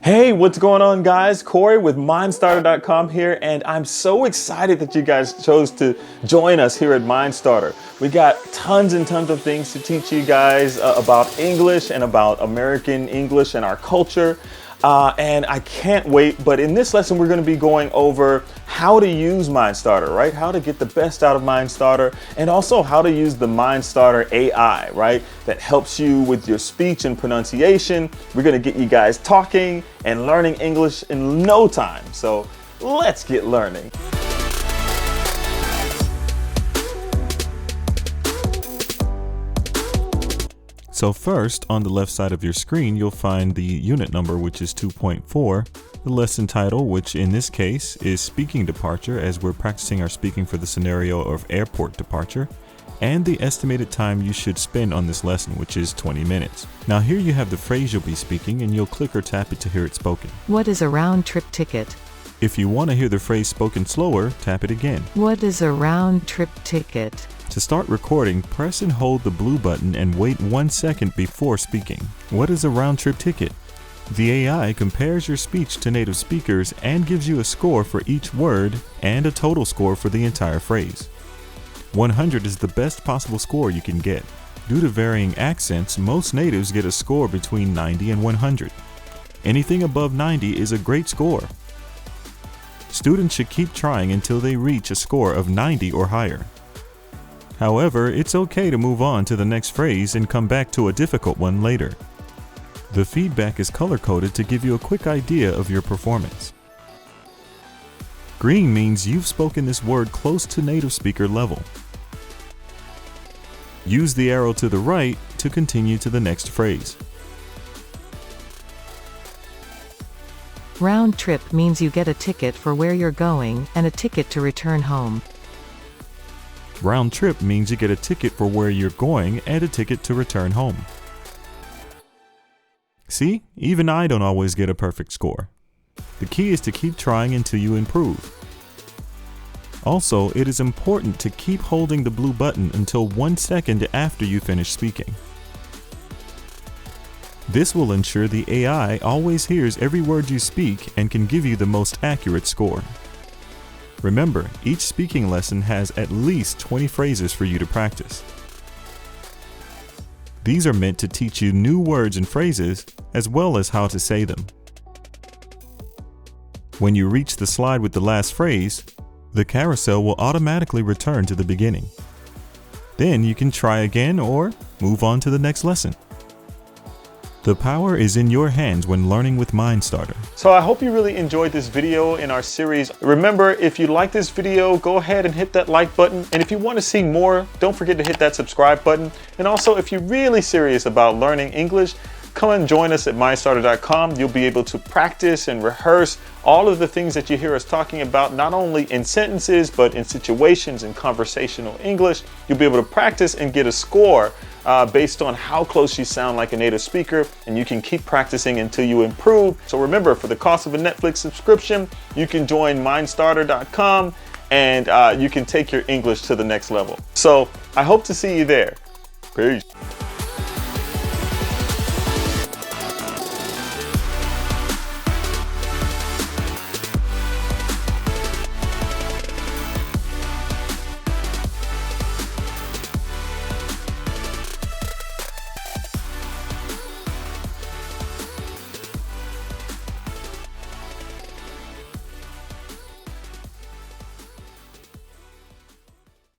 Hey, what's going on, guys? Korre with Mindstarter.com here, and I'm so excited that you guys chose to join us here at Mindstarter. We got tons and tons of things to teach you guys about English and about American English and our culture. And I can't wait, but in this lesson, we're going to be going over how to use Mindstarter, right? How to get the best out of Mindstarter, and also how to use the Mindstarter AI, right? That helps you with your speech and pronunciation. We're going to get you guys talking and learning English in no time. So let's get learning. So first, on the left side of your screen, you'll find the unit number, which is 2.4, the lesson title, which in this case is Speaking Departure, as we're practicing our speaking for the scenario of airport departure, and the estimated time you should spend on this lesson, which is 20 minutes. Now here you have the phrase you'll be speaking, and you'll click or tap it to hear it spoken. What is a round-trip ticket? If you want to hear the phrase spoken slower, tap it again. What is a round-trip ticket? To start recording, press and hold the blue button and wait 1 second before speaking. What is a round-trip ticket? The AI compares your speech to native speakers and gives you a score for each word and a total score for the entire phrase. 100 is the best possible score you can get. Due to varying accents, most natives get a score between 90 and 100. Anything above 90 is a great score. Students should keep trying until they reach a score of 90 or higher. However, it's okay to move on to the next phrase and come back to a difficult one later. The feedback is color-coded to give you a quick idea of your performance. Green means you've spoken this word close to native speaker level. Use the arrow to the right to continue to the next phrase. Round trip means you get a ticket for where you're going and a ticket to return home. Round trip means you get a ticket for where you're going and a ticket to return home. See, even I don't always get a perfect score. The key is to keep trying until you improve. Also, it is important to keep holding the blue button until 1 second after you finish speaking. This will ensure the AI always hears every word you speak and can give you the most accurate score. Remember, each speaking lesson has at least 20 phrases for you to practice. These are meant to teach you new words and phrases, as well as how to say them. When you reach the slide with the last phrase, the carousel will automatically return to the beginning. Then you can try again or move on to the next lesson. The power is in your hands when learning with Mindstarter. So I hope you really enjoyed this video in our series. Remember, if you like this video, go ahead and hit that like button. And if you want to see more, don't forget to hit that subscribe button. And also, if you're really serious about learning English, come and join us at Mindstarter.com. You'll be able to practice and rehearse all of the things that you hear us talking about, not only in sentences, but in situations and conversational English. You'll be able to practice and get a score based on how close you sound like a native speaker, and you can keep practicing until you improve. So remember, for the cost of a Netflix subscription, you can join Mindstarter.com and you can take your English to the next level. So I hope to see you there. Peace.